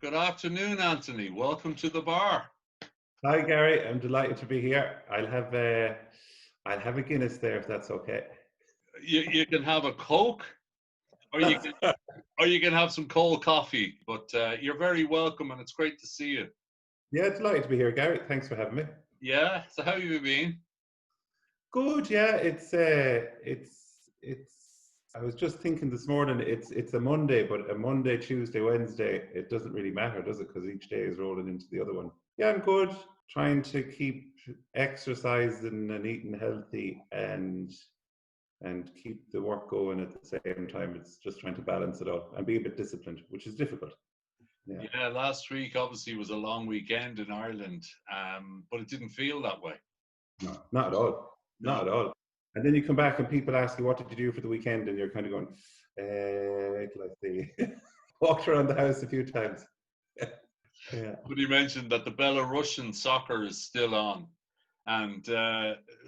Good afternoon, Anthony. Welcome to the bar. Hi Gary, I'm delighted to be here. I'll have a Guinness there if that's okay. You can have a Coke, or you can, or you can have some cold coffee. But you're very welcome, and it's great to see you. Yeah, delighted to be here, Gary. Thanks for having me. Yeah. So how have you been? Good, yeah. It's. I was just thinking this morning. It's a Monday, but a Monday, Tuesday, Wednesday. It doesn't really matter, does it? Because each day is rolling into the other one. Yeah, I'm good. Trying to keep exercising and eating healthy and keep the work going at the same time. It's just trying to balance it all and be a bit disciplined, which is difficult. Yeah. Yeah. Last week obviously was a long weekend in Ireland, but it didn't feel that way. No, not at all. No. Not at all. And then you come back and people ask you, what did you do for the weekend? And you're kind of going, like the walked around the house a few times. Yeah. But you mentioned that the Belarusian soccer is still on, and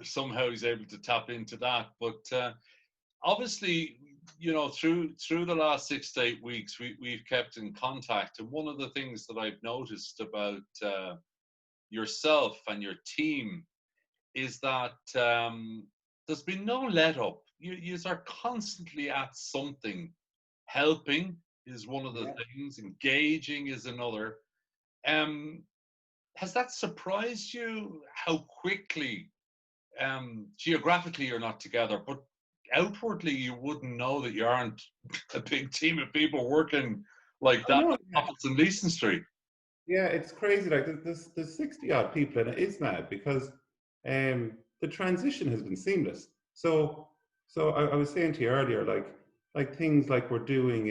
somehow he's able to tap into that. But obviously, through the last 6 to 8 weeks, we've kept in contact. And one of the things that I've noticed about yourself and your team is that there's been no let up. You are constantly at something. Helping is one of the Yeah. things. Engaging is another. Um, has that surprised you how quickly, geographically you're not together, but outwardly you wouldn't know that you aren't a big team of people working like I that know. at Office in Leeson Street? Yeah, it's crazy. Like there's 60 odd people, and it is mad because the transition has been seamless. So I was saying to you earlier, like things like we're doing,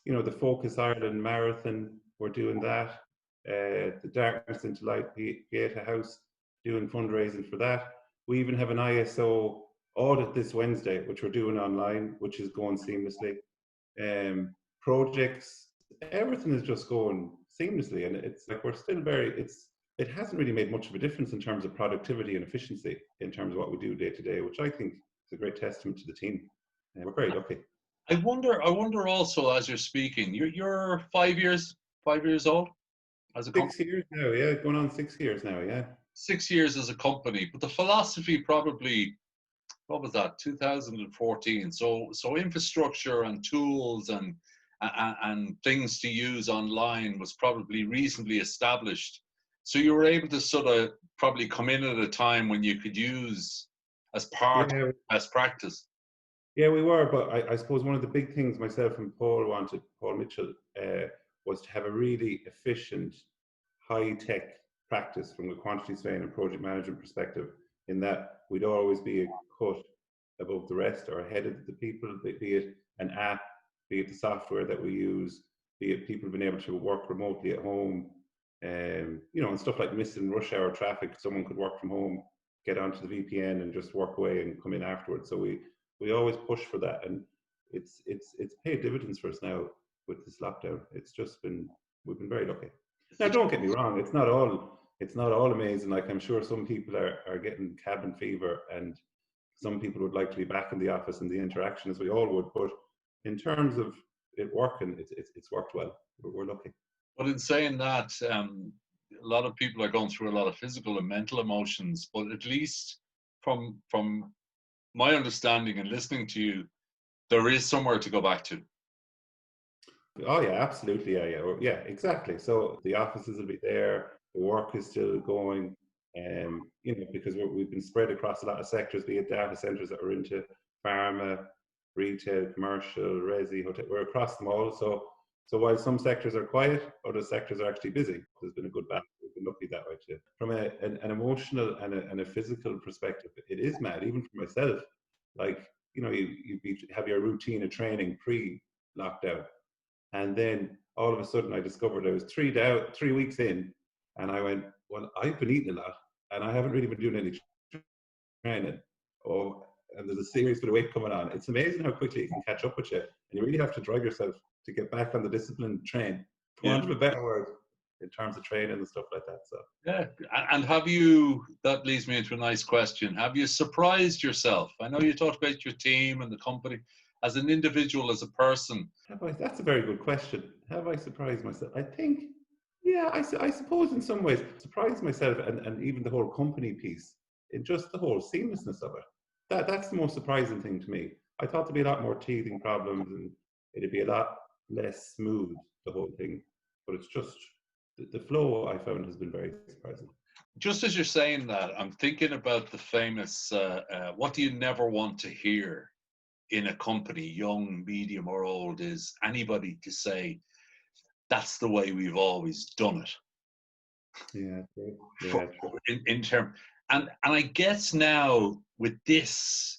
the Focus Ireland Marathon, we're doing that. The Darkness into Light Pieta House, doing fundraising for that. We even have an ISO audit this Wednesday, which we're doing online, which is going seamlessly. Projects, everything is just going seamlessly, and it's like we're still it hasn't really made much of a difference in terms of productivity and efficiency in terms of what we do day to day, which I think is a great testament to the team. And we're very lucky. I wonder also, as you're speaking, you're 5 years old as a company. 6 years now, yeah, going on 6 years now, yeah. 6 years as a company, but the philosophy probably, what was that, 2014? So infrastructure and tools and things to use online was probably reasonably established. So you were able to sort of probably come in at a time when you could use as part of Yeah, best practice. yeah, we were, but I suppose one of the big things myself and Paul Mitchell, was to have a really efficient, high-tech practice from the quantity surveying and project management perspective, in that we'd always be a cut above the rest or ahead of the people, be it an app, be it the software that we use, be it people being able to work remotely at home, and stuff like missing rush hour traffic. Someone could work from home, get onto the VPN and just work away and come in afterwards. So we always push for that, and it's paid dividends for us now with this lockdown. We've been very lucky. Now, don't get me wrong, it's not all amazing. Like, I'm sure some people are getting cabin fever, and some people would like to be back in the office and the interaction, as we all would. But in terms of it working, it's worked well. We're lucky. But in saying that, a lot of people are going through a lot of physical and mental emotions. But at least from my understanding and listening to you, there is somewhere to go back to. Oh yeah, absolutely. Yeah, exactly. So the offices will be there. The work is still going, because we've been spread across a lot of sectors, be it data centers that are into pharma, retail, commercial, resi, hotel. We're across them all. So while some sectors are quiet, other sectors are actually busy. There's been a good balance. We've been lucky that way too. From an emotional and a physical perspective, it is mad. Even for myself, like, you have your routine of training pre-lockdown. And then all of a sudden I discovered I was 3 weeks in, and I went, well, I've been eating a lot and I haven't really been doing any training. Oh, and there's a serious bit of weight coming on. It's amazing how quickly it can catch up with you. And you really have to drive yourself to get back on the disciplined train, for Yeah. want of a better word, in terms of training and stuff like that. So Yeah. And that leads me into a nice question. Have you surprised yourself? I know you talked about your team and the company. as an individual, as a person? That's a very good question. Have I surprised myself? I think, yeah, I suppose in some ways, surprised myself and even the whole company piece, in just the whole seamlessness of it. That's the most surprising thing to me. I thought there'd be a lot more teething problems and it'd be a lot less smooth, the whole thing. But it's just the flow I found has been very surprising. Just as you're saying that, I'm thinking about the famous, what do you never want to hear in a company, young, medium, or old, is anybody to say, that's the way we've always done it. Yeah, true. Yeah, true. In term, and I guess now with this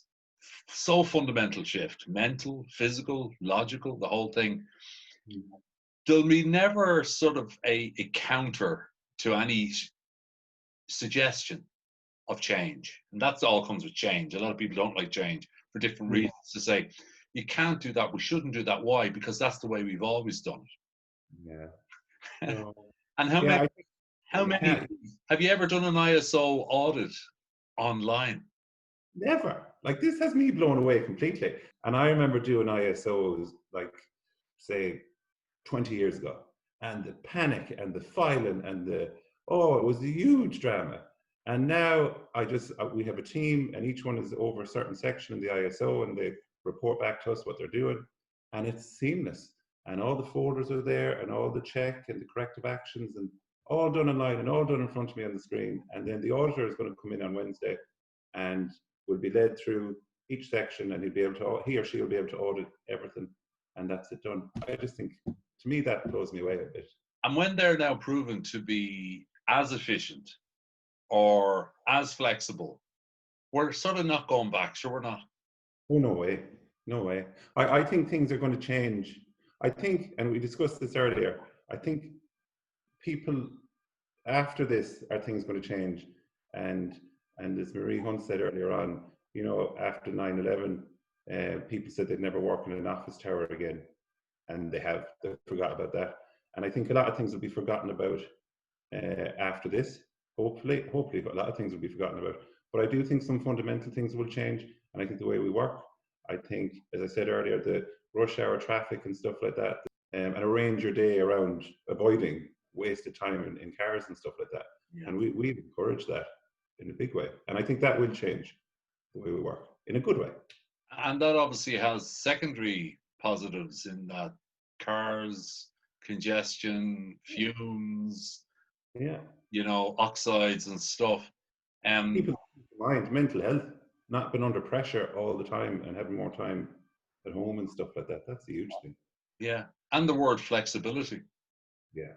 so fundamental shift, mental, physical, logical, the whole thing, there'll be never sort of a counter to any suggestion of change. And that's all comes with change. A lot of people don't like change for different reasons, to say, you can't do that, we shouldn't do that. Why? Because that's the way we've always done Yeah. it. So, And how yeah, many, I think how you many, can't. have you ever done an ISO audit online? Never. Like, this has me blown away completely. And I remember doing ISOs, like, say, 20 years ago. And the panic and the filing and it was a huge drama. And now we have a team and each one is over a certain section in the ISO and they report back to us what they're doing. And it's seamless. And all the folders are there and all the check and the corrective actions and all done online and all done in front of me on the screen. And then the auditor is going to come in on Wednesday and will be led through each section and he or she will be able to audit everything. And that's it done. I just think, to me, that blows me away a bit. And when they're now proven to be as efficient or as flexible, we're sort of not going back. Sure, we're not. Oh, no way. No way. I think things are going to change. I think, and we discussed this earlier, I think people after this are things going to change. And as Marie Hunt said earlier on, after 9/11, people said they'd never work in an office tower again. And they forgot about that. And I think a lot of things will be forgotten about after this. Hopefully, a lot of things will be forgotten about. But I do think some fundamental things will change. And I think the way we work, I think, as I said earlier, the rush hour traffic and stuff like that, and arrange your day around avoiding wasted time in cars and stuff like that. Yeah. And we encourage that in a big way. And I think that will change the way we work in a good way. And that obviously has secondary positives in that cars, congestion, fumes, oxides and stuff. People's mind, mental health, not being under pressure all the time and having more time at home and stuff like that. That's a huge thing. Yeah. And the word flexibility. Yeah.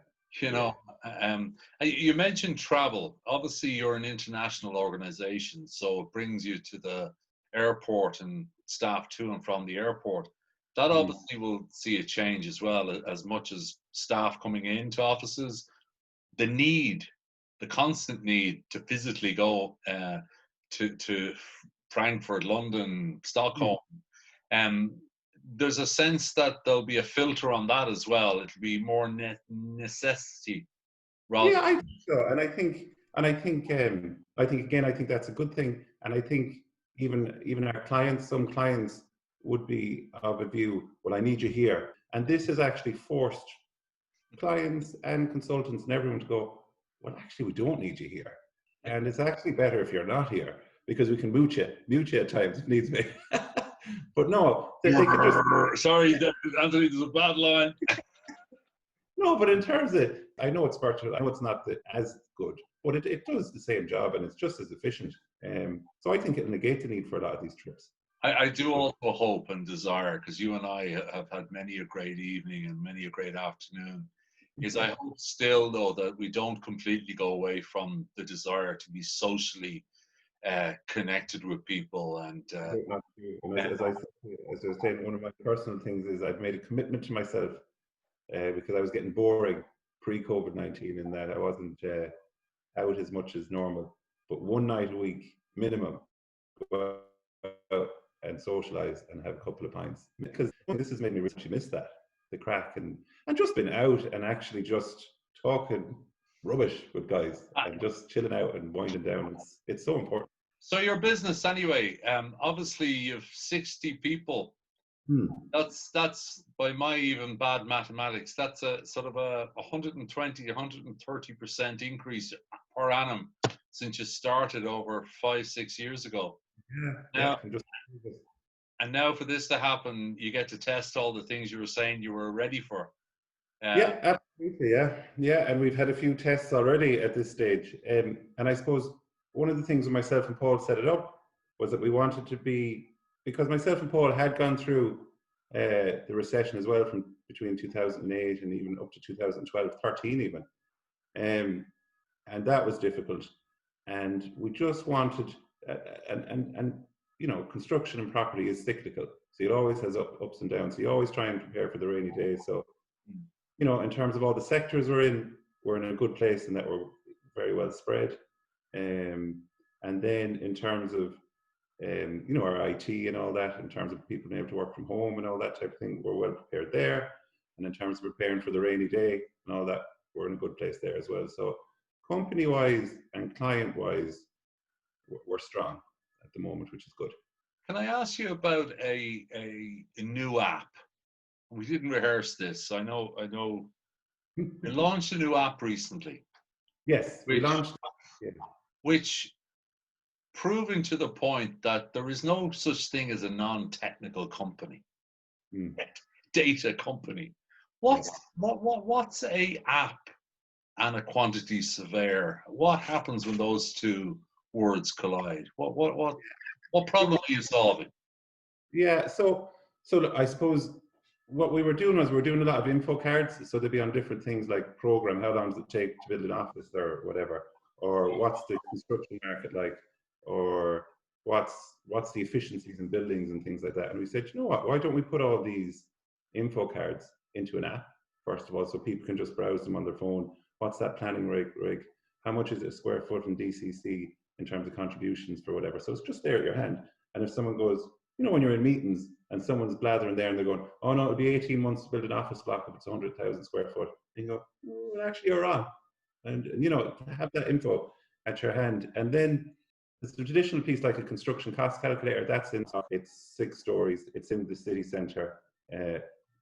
You mentioned travel. Obviously, you're an international organization, so it brings you to the airport and staff to and from the airport. That obviously will see a change as well, as much as staff coming into offices. The constant need to physically go to Frankfurt, London, Stockholm. There's a sense that there'll be a filter on that as well. It'll be more necessity rather. Yeah, I think so. And I think that's a good thing. And I think even our clients, some clients would be of a view, well, I need you here. And this has actually forced clients and consultants and everyone to go, well, actually, we don't need you here. And it's actually better if you're not here because we can mute you at times if needs be. But no, they could just... Sorry, Anthony, there's a bad line. No, but in terms of, I know it's virtual, I know it's not as good, but it does the same job and it's just as efficient. So I think it'll negate the need for a lot of these trips. I do also hope and desire, because you and I have had many a great evening and many a great afternoon, is I hope still, though, that we don't completely go away from the desire to be socially connected with people. And as I was saying, one of my personal things is I've made a commitment to myself because I was getting boring pre-COVID-19 in that I wasn't out as much as normal, but one night a week minimum, go out and socialize and have a couple of pints, because this has made me really miss that, the crack and just been out and actually just talking rubbish with guys and just chilling out and winding down. It's so important. So your business anyway, obviously you've 60 people Hmm. That's by my even bad mathematics, that's a sort of a 120, 130% increase per annum since you started over 5, 6 years ago. Yeah, yeah. Now, and now for this to happen, you get to test all the things you were saying you were ready for. Uh, Yeah, absolutely. Yeah, yeah. And we've had a few tests already at this stage. And I suppose one of the things when myself and Paul set it up was that we wanted to be, because myself and Paul had gone through the recession as well from between 2008 and even up to 2012, 13 even. And that was difficult. And we just wanted, and you know, construction and property is cyclical. So it always has ups and downs. So you always try and prepare for the rainy days. So you know, in terms of all the sectors we're in a good place and that we're very well spread. And then in terms of, you know, our IT and all that, in terms of people being able to work from home and all that type of thing, we're well prepared there. And in terms of preparing for the rainy day and all that, we're in a good place there as well. So company-wise and client-wise, we're strong at the moment, which is good. can I ask you about a new app? We didn't rehearse this. I know. We launched a new app recently, Yes, we which launched. Yeah. which proving to the point that there is no such thing as a non-technical company, data company. What's a app and a quantity surveyor? What happens when those two words collide? What problem are you solving? Yeah, so look, I suppose what we were doing was we were doing a lot of info cards, so they'd be on different things like program, how long does it take to build an office or whatever, or what's the construction market like, or what's the efficiencies in buildings and things like that. And we said, you know what, why don't we put all these info cards into an app first of all, so people can just browse them on their phone. What's that planning rig? How much is it a square foot in DCC in terms of contributions for whatever? So it's just there at your hand. And if someone goes, you know, when you're in meetings and someone's blathering there and they're going, oh no, it'll be 18 months to build an office block if it's 100,000 square foot. And you go, well, actually, you're wrong. And, you know, have that info at your hand. And then there's the traditional piece like a construction cost calculator. That's in, it's 6 stories. It's in the city centre.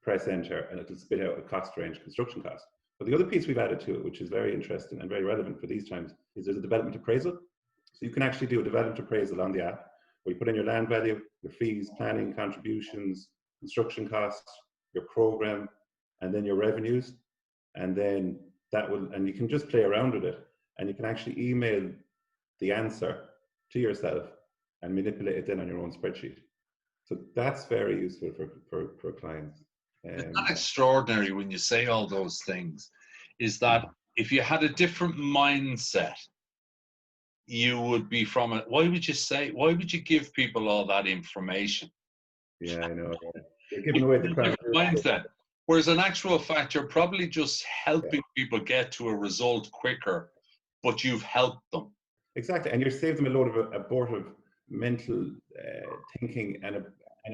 Press enter and it'll spit out a cost range, construction cost. But the other piece we've added to it, which is very interesting and very relevant for these times, is there's a development appraisal. So you can actually do a development appraisal on the app, where you put in your land value, your fees, planning, contributions, construction costs, your program, and then your revenues. And then that will, and you can just play around with it. And you can actually email the answer to yourself and manipulate it then on your own spreadsheet. So that's very useful for clients. It's not extraordinary when you say all those things, is that if you had a different mindset, you would be from it. Why would you give people all that information? Yeah, I know. You're giving away the crown. Mindset. Whereas in actual fact, you're probably just helping people get to a result quicker, but you've helped them. Exactly, and you save them a load of abortive mental thinking, and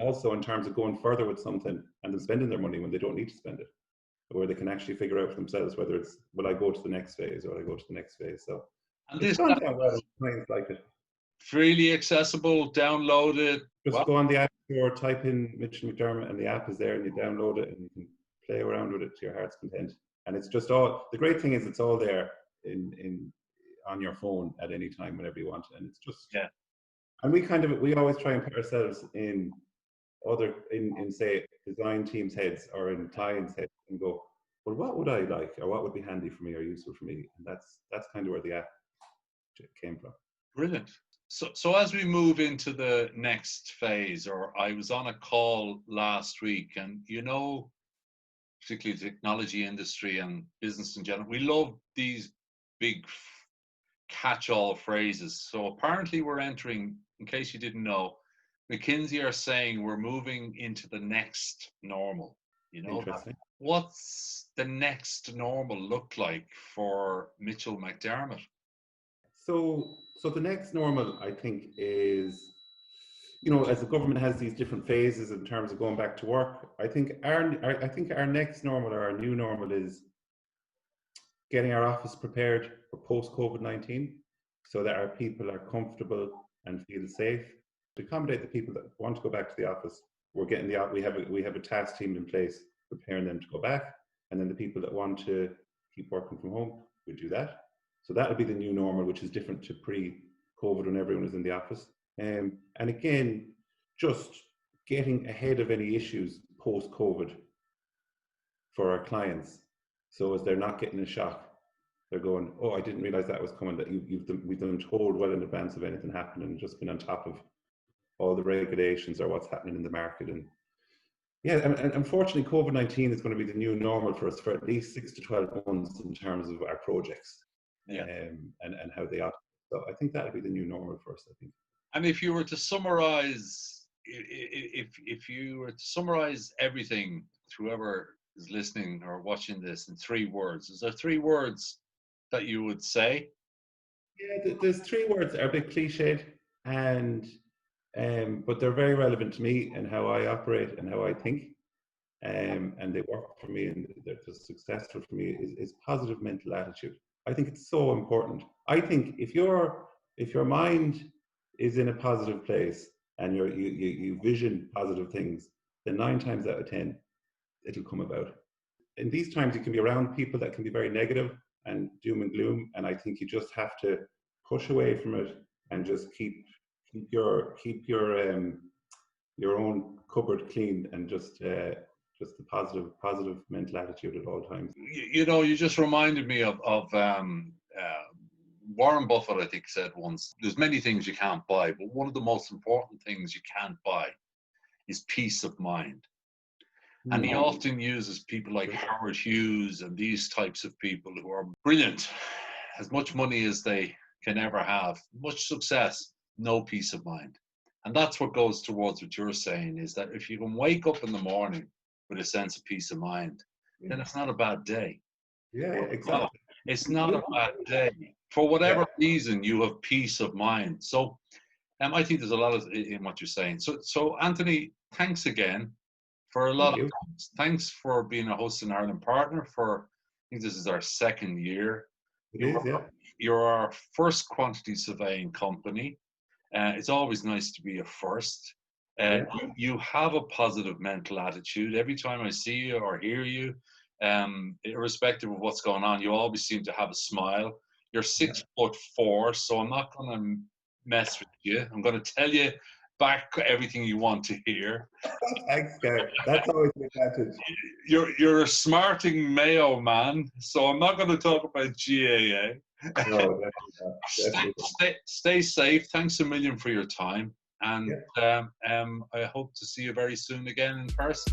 also in terms of going further with something and them spending their money when they don't need to spend it, where they can actually figure out for themselves whether it's, will I go to the next phase or will I go to the next phase. So And it's this gone down well. Clients like it. Freely accessible, download it. Just go on the App Store, type in Mitchell McDermott, and the app is there, and you download it, and you can play around with it to your heart's content. And it's just all, the great thing is it's all there in on your phone at any time whenever you want, and it's just, yeah. And we always try and put ourselves in say design teams' heads or in clients' heads and go, well, what would I like, or what would be handy for me or useful for me? And that's kind of where the app came from. Brilliant. So as we move into the next phase, or I was on a call last week, and you know, particularly the technology industry and business in general, we love these big catch-all phrases. So apparently we're entering, in case you didn't know, McKinsey are saying we're moving into the next normal. You know, what's the next normal look like for Mitchell McDermott? So the next normal, I think, is, you know, as the government has these different phases in terms of going back to work, I think our next normal, or our new normal, is getting our office prepared for post-COVID-19 so that our people are comfortable and feel safe, to accommodate the people that want to go back to the office we're getting we have a task team in place preparing them to go back, and then the people that want to keep working from home will do that. So that'll be the new normal, which is different to pre-COVID when everyone was in the office. And again, just getting ahead of any issues post-COVID for our clients, so as they're not getting a shock. They're going, oh, I didn't realize that was coming, that we've been told well in advance of anything happening, and just been on top of all the regulations or what's happening in the market. And yeah, and unfortunately, COVID-19 is going to be the new normal for us for at least 6 to 12 months in terms of our projects, and how they operate. So I think that'll be the new normal for us, I think. And if you were to summarize, if you were to summarize everything to whoever is listening or watching this in 3 words, is there 3 words that you would say? Yeah, there's 3 words that are a bit cliched, and but they're very relevant to me and how I operate and how I think, and they work for me and they're successful for me, is positive mental attitude. I think it's so important. I think if your mind is in a positive place and you vision positive things, then 9 times out of 10 it'll come about. In these times, you can be around people that can be very negative and doom and gloom, and I think you just have to push away from it and just keep your own cupboard clean, and just the positive mental attitude at all times. You know, you just reminded me of Warren Buffett, I think, said once, there's many things you can't buy, but one of the most important things you can't buy is peace of mind. And he often uses people like Howard Hughes and these types of people who are brilliant, as much money as they can ever have, much success, no peace of mind. And that's what goes towards what you're saying, is that if you can wake up in the morning with a sense of peace of mind, then it's not a bad day. Yeah, exactly. It's not a bad day. For whatever reason, you have peace of mind. So I think there's a lot in what you're saying. So Anthony, thanks again for a lot of things. Thanks for being a Host in Ireland partner for, I think this is our 2nd year. You're our first quantity surveying company. It's always nice to be a first. You have a positive mental attitude. Every time I see you or hear you, irrespective of what's going on, you always seem to have a smile. You're 6'4", so I'm not going to mess with you. I'm going to tell you back everything you want to hear. Thanks, Garry. That's always the advantage. You're a smarting Mayo man, so I'm not going to talk about GAA. No, stay safe. Thanks a million for your time, and I hope to see you very soon again in person.